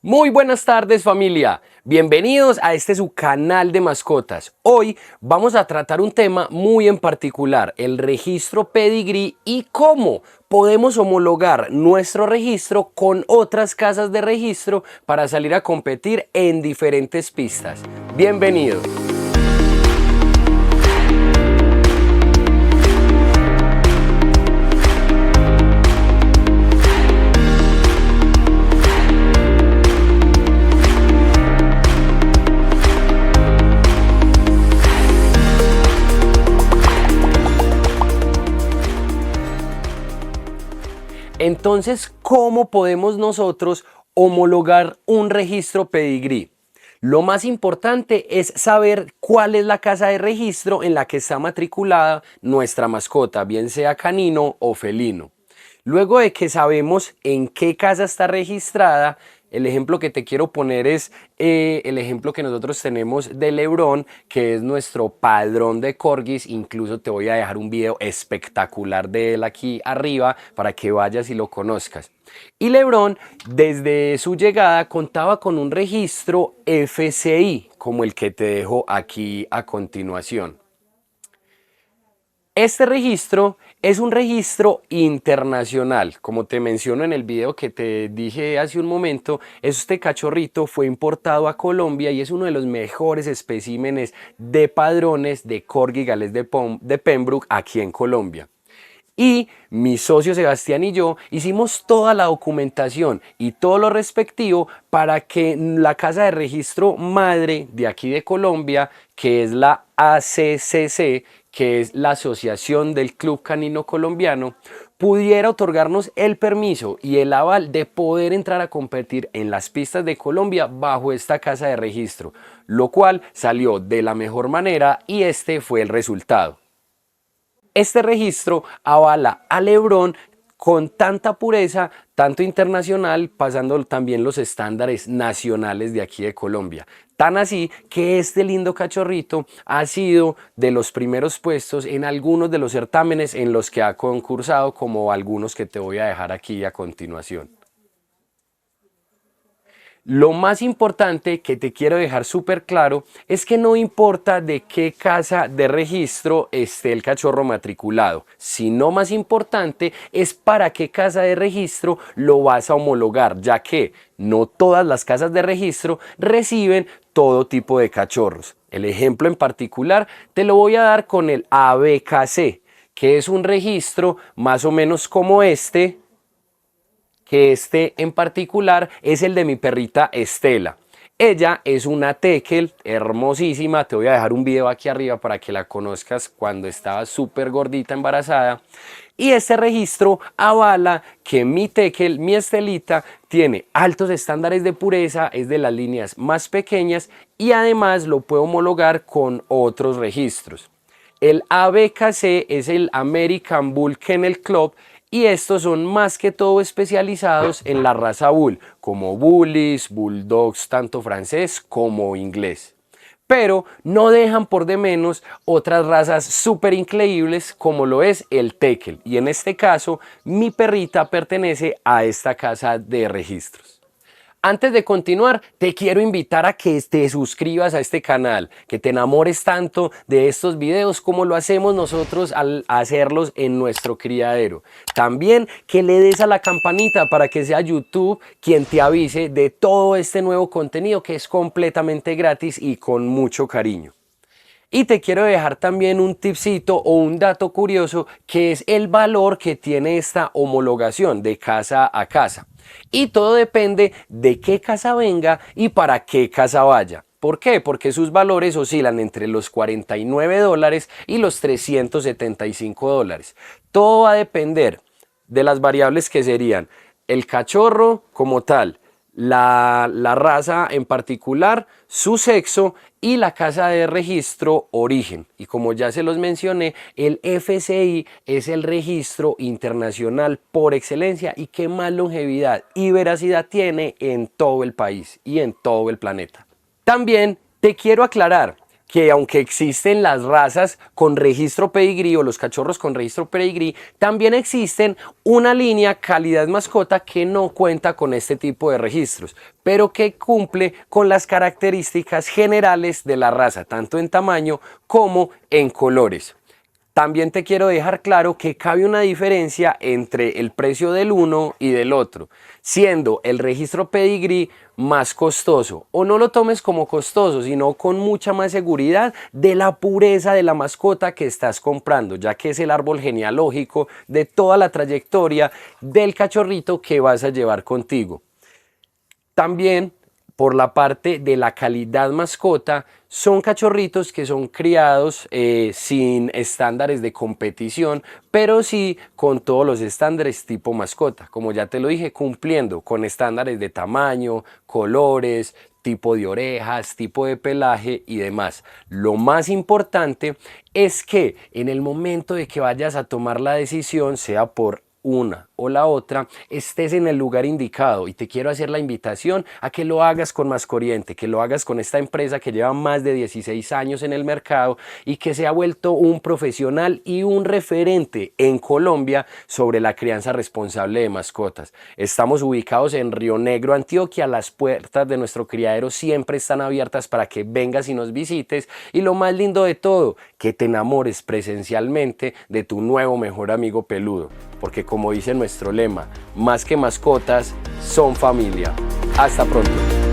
Muy buenas tardes, familia. Bienvenidos a su canal de mascotas. Hoy vamos a tratar un tema muy en particular, el registro Pedigree y cómo podemos homologar nuestro registro con otras casas de registro para salir a competir en diferentes pistas. Bienvenidos. Entonces, ¿cómo podemos nosotros homologar un registro Pedigree? Lo más importante es saber cuál es la casa de registro en la que está matriculada nuestra mascota, bien sea canino o felino. Luego de que sabemos en qué casa está registrada, el ejemplo que te quiero poner es el ejemplo que nosotros tenemos de LeBron, que es nuestro padrón de corgis. Incluso te voy a dejar un video espectacular de él aquí arriba para que vayas y lo conozcas. Y LeBron, desde su llegada, contaba con un registro FCI, como el que te dejo aquí a continuación. Este registro es un registro internacional. Como te menciono en el video que te dije hace un momento, este cachorrito fue importado a Colombia y es uno de los mejores especímenes de padrones de Corgi Galés de Pembroke aquí en Colombia. Y mi socio Sebastián y yo hicimos toda la documentación y todo lo respectivo para que la casa de registro madre de aquí de Colombia, que es la ACCC, que es la Asociación del Club Canino Colombiano, pudiera otorgarnos el permiso y el aval de poder entrar a competir en las pistas de Colombia bajo esta casa de registro, lo cual salió de la mejor manera y este fue el resultado. Este registro avala a LeBron con tanta pureza, tanto internacional, pasando también los estándares nacionales de aquí de Colombia. Tan así que este lindo cachorrito ha sido de los primeros puestos en algunos de los certámenes en los que ha concursado, como algunos que te voy a dejar aquí a continuación. Lo más importante que te quiero dejar súper claro es que no importa de qué casa de registro esté el cachorro matriculado, sino más importante es para qué casa de registro lo vas a homologar, ya que no todas las casas de registro reciben todo tipo de cachorros. El ejemplo en particular te lo voy a dar con el ABKC, que es un registro más o menos como este, que en particular es el de mi perrita Estela. Ella es una tekel hermosísima, te voy a dejar un video aquí arriba para que la conozcas cuando estaba súper gordita embarazada. Y este registro avala que mi tekel, mi Estelita, tiene altos estándares de pureza, es de las líneas más pequeñas y además lo puedo homologar con otros registros. El ABKC es el American Bull Kennel Club y estos son más que todo especializados en la raza Bull, como Bullies, Bulldogs tanto francés como inglés. Pero no dejan por de menos otras razas súper increíbles como lo es el tekel. Y en este caso, mi perrita pertenece a esta casa de registros. Antes de continuar, te quiero invitar a que te suscribas a este canal, que te enamores tanto de estos videos como lo hacemos nosotros al hacerlos en nuestro criadero. También que le des a la campanita para que sea YouTube quien te avise de todo este nuevo contenido que es completamente gratis y con mucho cariño. Y te quiero dejar también un tipcito o un dato curioso que es el valor que tiene esta homologación de casa a casa. Y todo depende de qué casa venga y para qué casa vaya. ¿Por qué? Porque sus valores oscilan entre los $49 y los $375. Todo va a depender de las variables que serían el cachorro como tal, la raza en particular, su sexo y la casa de registro origen. Y como ya se los mencioné, el FCI es el registro internacional por excelencia y que más longevidad y veracidad tiene en todo el país y en todo el planeta. También te quiero aclarar, que aunque existen las razas con registro pedigrí o los cachorros con registro pedigrí, también existen una línea calidad mascota que no cuenta con este tipo de registros, pero que cumple con las características generales de la raza, tanto en tamaño como en colores. También te quiero dejar claro que cabe una diferencia entre el precio del uno y del otro, siendo el registro pedigrí más costoso, o no lo tomes como costoso, sino con mucha más seguridad de la pureza de la mascota que estás comprando, ya que es el árbol genealógico de toda la trayectoria del cachorrito que vas a llevar contigo. También por la parte de la calidad mascota, son cachorritos que son criados sin estándares de competición, pero sí con todos los estándares tipo mascota, como ya te lo dije, cumpliendo con estándares de tamaño, colores, tipo de orejas, tipo de pelaje y demás. Lo más importante es que en el momento de que vayas a tomar la decisión, sea por una o la otra, estés en el lugar indicado, y te quiero hacer la invitación a que lo hagas con Mascoriente, que lo hagas con esta empresa que lleva más de 16 años en el mercado y que se ha vuelto un profesional y un referente en Colombia sobre la crianza responsable de mascotas. Estamos ubicados en Río Negro, Antioquia. Las puertas de nuestro criadero siempre están abiertas para que vengas y nos visites, y lo más lindo de todo, que te enamores presencialmente de tu nuevo mejor amigo peludo, porque como dice nuestro lema, más que mascotas, son familia. Hasta pronto.